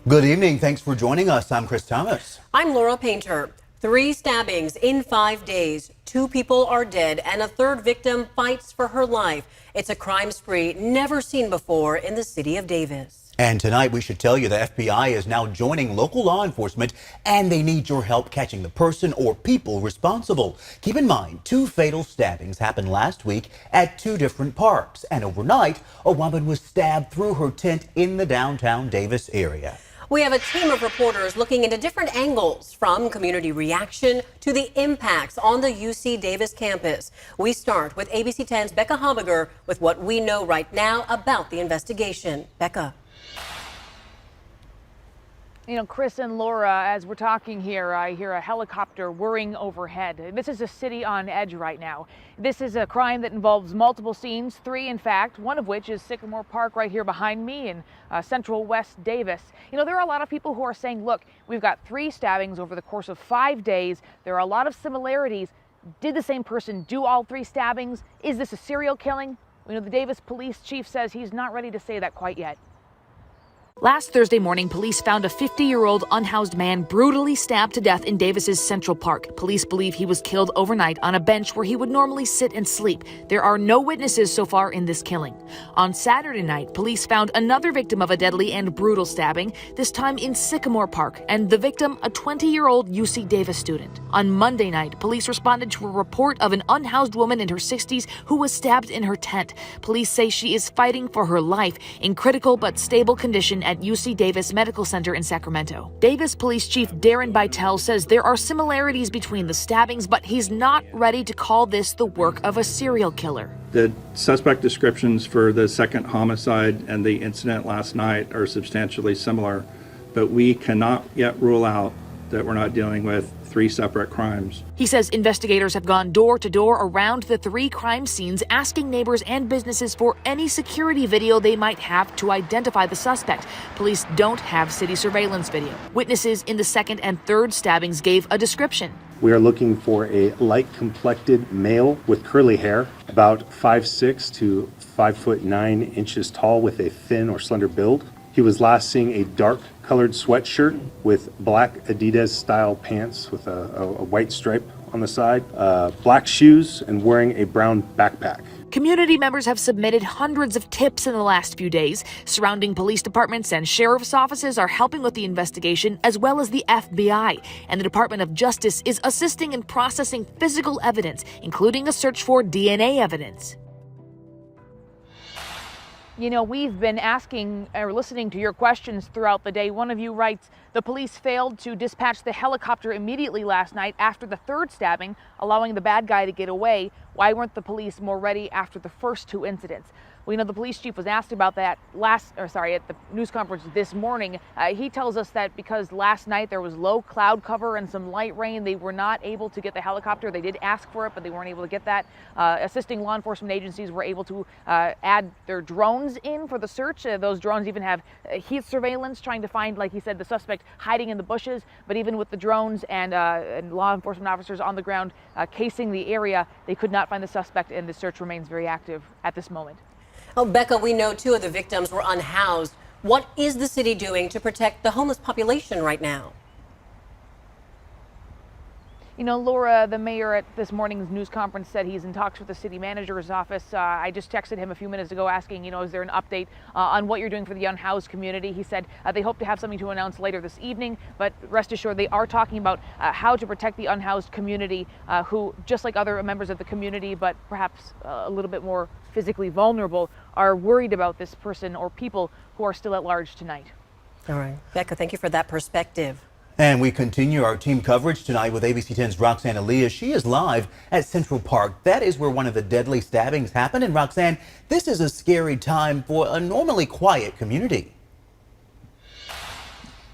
Good evening. Thanks for joining us. I'm Chris Thomas. I'm Laura Painter. 3 stabbings in 5 days. 2 people are dead and a third victim fights for her life. It's a crime spree never seen before in the city of Davis. And tonight we should tell you the FBI is now joining local law enforcement and they need your help catching the person or people responsible. Keep in mind, 2 fatal stabbings happened last week at 2 different parks. And overnight, a woman was stabbed through her tent in the downtown Davis area. We have a team of reporters looking into different angles, from community reaction to the impacts on the UC Davis campus. We start with ABC 10's Becca Habiger with what we know right now about the investigation. Becca. You know, Chris and Laura, as we're talking here, I hear a helicopter whirring overhead. This is a city on edge right now. This is a crime that involves multiple scenes, 3 in fact, one of which is Sycamore Park right here behind me in central West Davis. You know, there are a lot of people who are saying, look, we've got 3 stabbings over the course of 5 days. There are a lot of similarities. Did the same person do all 3 stabbings? Is this a serial killing? You know, the Davis police chief says he's not ready to say that quite yet. Last Thursday morning, police found a 50-year-old unhoused man brutally stabbed to death in Davis's Central Park. Police believe he was killed overnight on a bench where he would normally sit and sleep. There are no witnesses so far in this killing. On Saturday night, police found another victim of a deadly and brutal stabbing, this time in Sycamore Park, and the victim, a 20-year-old UC Davis student. On Monday night, police responded to a report of an unhoused woman in her 60s who was stabbed in her tent. Police say she is fighting for her life in critical but stable condition at UC Davis Medical Center in Sacramento. Davis Police Chief Darren Bytel says there are similarities between the stabbings, but he's not ready to call this the work of a serial killer. The suspect descriptions for the second homicide and the incident last night are substantially similar, but we cannot yet rule out that we're not dealing with 3 separate crimes. He says investigators have gone door to door around the 3 crime scenes, asking neighbors and businesses for any security video they might have to identify the suspect. Police don't have city surveillance video. Witnesses in the second and third stabbings gave a description. We are looking for a light-complected male with curly hair, about 5'6" to 5'9" tall, with a thin or slender build. He was last seen a dark-colored sweatshirt with black Adidas-style pants with a white stripe on the side, black shoes, and wearing a brown backpack. Community members have submitted hundreds of tips in the last few days. Surrounding police departments and sheriff's offices are helping with the investigation, as well as the FBI. And the Department of Justice is assisting in processing physical evidence, including a search for DNA evidence. You know, we've been asking or listening to your questions throughout the day. One of you writes, the police failed to dispatch the helicopter immediately last night after the 3rd stabbing, allowing the bad guy to get away. Why weren't the police more ready after the first 2 incidents? We know the police chief was asked about that at the news conference this morning. He tells us that because last night there was low cloud cover and some light rain, they were not able to get the helicopter. They did ask for it, but they weren't able to get that. Assisting law enforcement agencies were able to add their drones in for the search. Those drones even have heat surveillance, trying to find, like he said, the suspect hiding in the bushes. But even with the drones and law enforcement officers on the ground casing the area, they could not find the suspect, and the search remains very active at this moment. Oh, Becca, we know 2 of the victims were unhoused. What is the city doing to protect the homeless population right now? You know, Laura, the mayor at this morning's news conference said he's in talks with the city manager's office. I just texted him a few minutes ago asking, you know, is there an update on what you're doing for the unhoused community? He said they hope to have something to announce later this evening, but rest assured they are talking about how to protect the unhoused community who, just like other members of the community, but perhaps a little bit more physically vulnerable, are worried about this person or people who are still at large tonight. All right. Becca, thank you for that perspective. And we continue our team coverage tonight with ABC 10's Roxanne Elias. She is live at Central Park. That is where one of the deadly stabbings happened. And Roxanne, this is a scary time for a normally quiet community.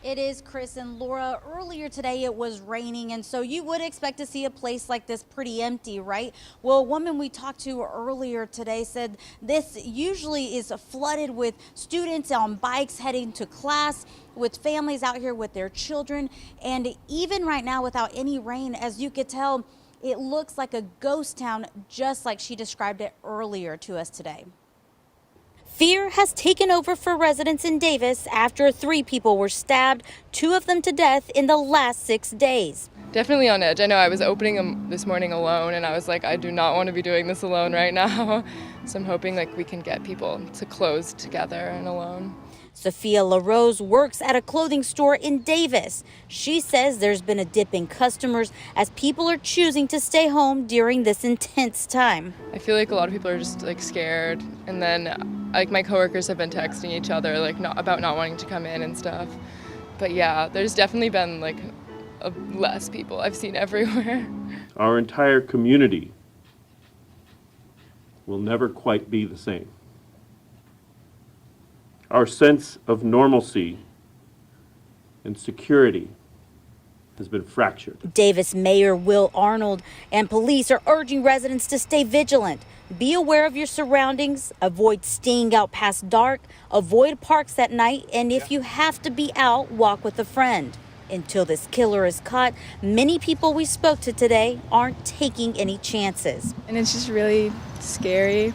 It is, Chris and Laura. Earlier today it was raining, and so you would expect to see a place like this pretty empty, right? Well, a woman we talked to earlier today said this usually is flooded with students on bikes heading to class, with families out here with their children, and even right now without any rain, as you could tell, it looks like a ghost town, just like she described it earlier to us today. Fear has taken over for residents in Davis after 3 people were stabbed, 2 of them to death in the last 6 days. Definitely on edge. I know I was opening them this morning alone, and I was like, I do not want to be doing this alone right now. So I'm hoping we can get people to close together and alone. Sophia LaRose works at a clothing store in Davis. She says there's been a dip in customers as people are choosing to stay home during this intense time. I feel like a lot of people are just scared, and then my coworkers have been texting each other about not wanting to come in and stuff. But yeah, there's definitely been less people I've seen everywhere. Our entire community will never quite be the same. Our sense of normalcy and security has been fractured. Davis Mayor Will Arnold and police are urging residents to stay vigilant. Be aware of your surroundings, avoid staying out past dark, avoid parks at night, and if you have to be out, walk with a friend. Until this killer is caught, many people we spoke to today aren't taking any chances. And it's just really scary,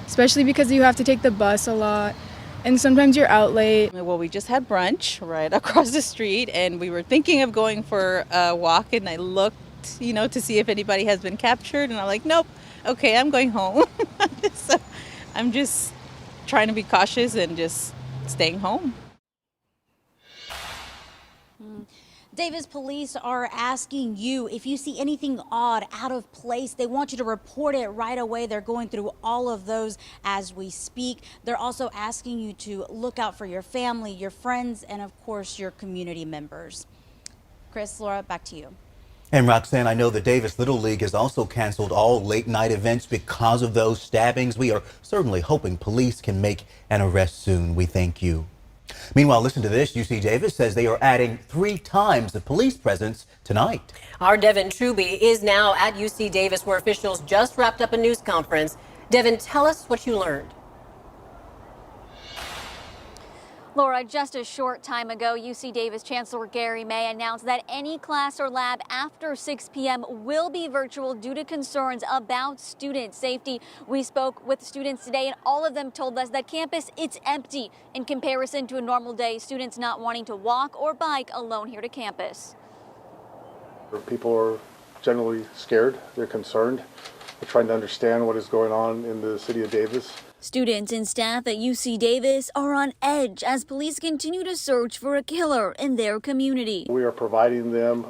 especially because you have to take the bus a lot. And sometimes you're out late. Well, we just had brunch right across the street, and we were thinking of going for a walk, and I looked, to see if anybody has been captured, and I'm like, nope, okay, I'm going home. So I'm just trying to be cautious and just staying home. Davis police are asking you if you see anything odd, out of place. They want you to report it right away. They're going through all of those as we speak. They're also asking you to look out for your family, your friends, and of course your community members. Chris, Laura, back to you. And Roxanne, I know the Davis Little League has also canceled all late night events because of those stabbings. We are certainly hoping police can make an arrest soon. We thank you. Meanwhile, listen to this. UC Davis says they are adding 3 times the police presence tonight. Our Devin Truby is now at UC Davis, where officials just wrapped up a news conference. Devin, tell us what you learned. Laura, just a short time ago, UC Davis Chancellor Gary May announced that any class or lab after 6 p.m. will be virtual due to concerns about student safety. We spoke with students today, and all of them told us that campus, it's empty in comparison to a normal day. Students not wanting to walk or bike alone here to campus. People are generally scared. They're concerned. They're trying to understand what is going on in the city of Davis. Students and staff at UC Davis are on edge as police continue to search for a killer in their community. We are providing them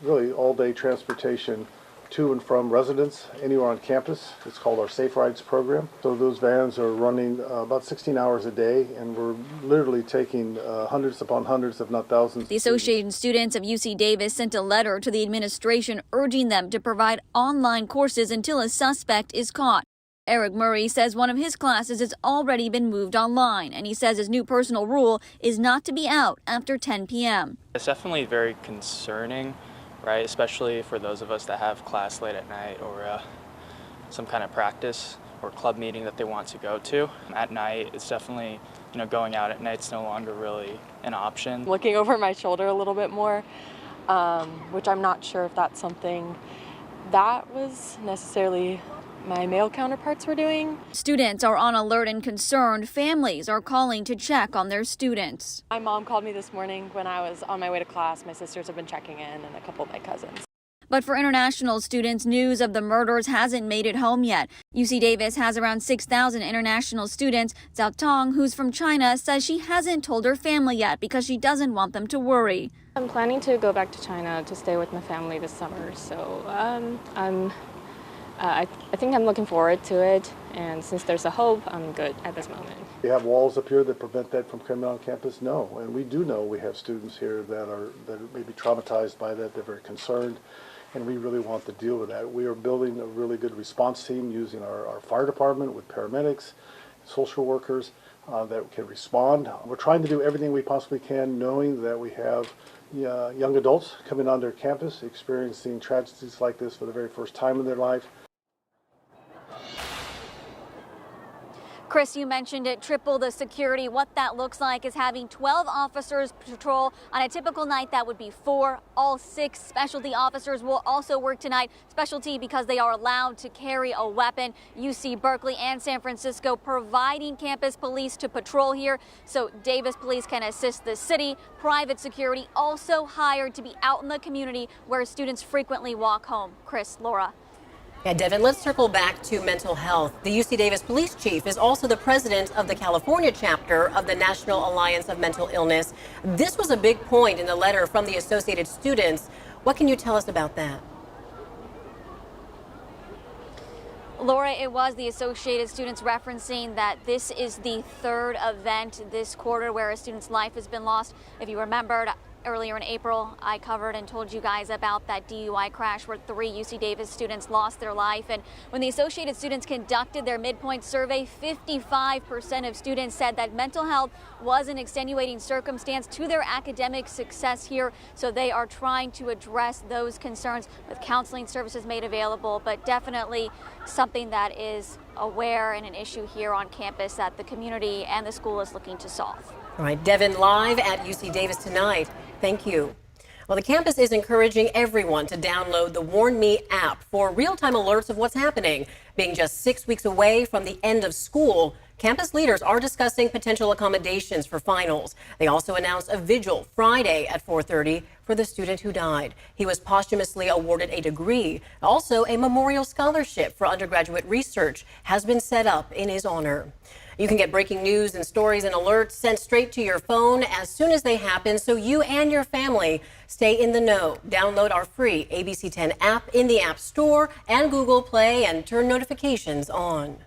really all-day transportation to and from residents anywhere on campus. It's called our Safe Rides program. So those vans are running about 16 hours a day, and we're literally taking hundreds upon hundreds, if not thousands. The Associated Students of UC Davis sent a letter to the administration urging them to provide online courses until a suspect is caught. Eric Murray says one of his classes has already been moved online, and he says his new personal rule is not to be out after 10 p.m. It's definitely very concerning, right? Especially for those of us that have class late at night or some kind of practice or club meeting that they want to go to. At night, it's definitely, going out at night's no longer really an option. Looking over my shoulder a little bit more, which I'm not sure if that's something that was necessarily my male counterparts were doing. Students are on alert and concerned. Families are calling to check on their students. My mom called me this morning when I was on my way to class. My sisters have been checking in and a couple of my cousins. But for international students, news of the murders hasn't made it home yet. UC Davis has around 6,000 international students. Zhao Tong, who's from China, says she hasn't told her family yet because she doesn't want them to worry. I'm planning to go back to China to stay with my family this summer, so I think I'm looking forward to it, and since there's a hope, I'm good at this moment. We have walls up here that prevent that from coming on campus? No, and we do know we have students here that are maybe traumatized by that. They're very concerned, and we really want to deal with that. We are building a really good response team using our fire department with paramedics, social workers that can respond. We're trying to do everything we possibly can, knowing that we have young adults coming onto campus, experiencing tragedies like this for the very first time in their life. Chris, you mentioned it, triple the security. What that looks like is having 12 officers patrol. On a typical night, that would be 4. All 6 specialty officers will also work tonight. Specialty because they are allowed to carry a weapon. UC Berkeley and San Francisco providing campus police to patrol here so Davis police can assist the city. Private security also hired to be out in the community where students frequently walk home. Chris, Laura. Yeah, Devin, let's circle back to mental health. The UC Davis police chief is also the president of the California chapter of the National Alliance of Mental Illness. This was a big point in the letter from the Associated Students. What can you tell us about that? Laura, it was the Associated Students referencing that this is the 3rd event this quarter where a student's life has been lost. If you remembered, earlier in April, I covered and told you guys about that DUI crash where 3 UC Davis students lost their life. And when the Associated Students conducted their midpoint survey, 55% of students said that mental health was an extenuating circumstance to their academic success here. So they are trying to address those concerns with counseling services made available, but definitely something that is aware and an issue here on campus that the community and the school is looking to solve. All right, Devin, live at UC Davis tonight. Thank you. Well, the campus is encouraging everyone to download the Warn Me app for real-time alerts of what's happening. Being just 6 weeks away from the end of school, campus leaders are discussing potential accommodations for finals. They also announced a vigil Friday at 4:30 for the student who died. He was posthumously awarded a degree. Also, a memorial scholarship for undergraduate research has been set up in his honor. You can get breaking news and stories and alerts sent straight to your phone as soon as they happen so you and your family stay in the know. Download our free ABC 10 app in the App Store and Google Play and turn notifications on.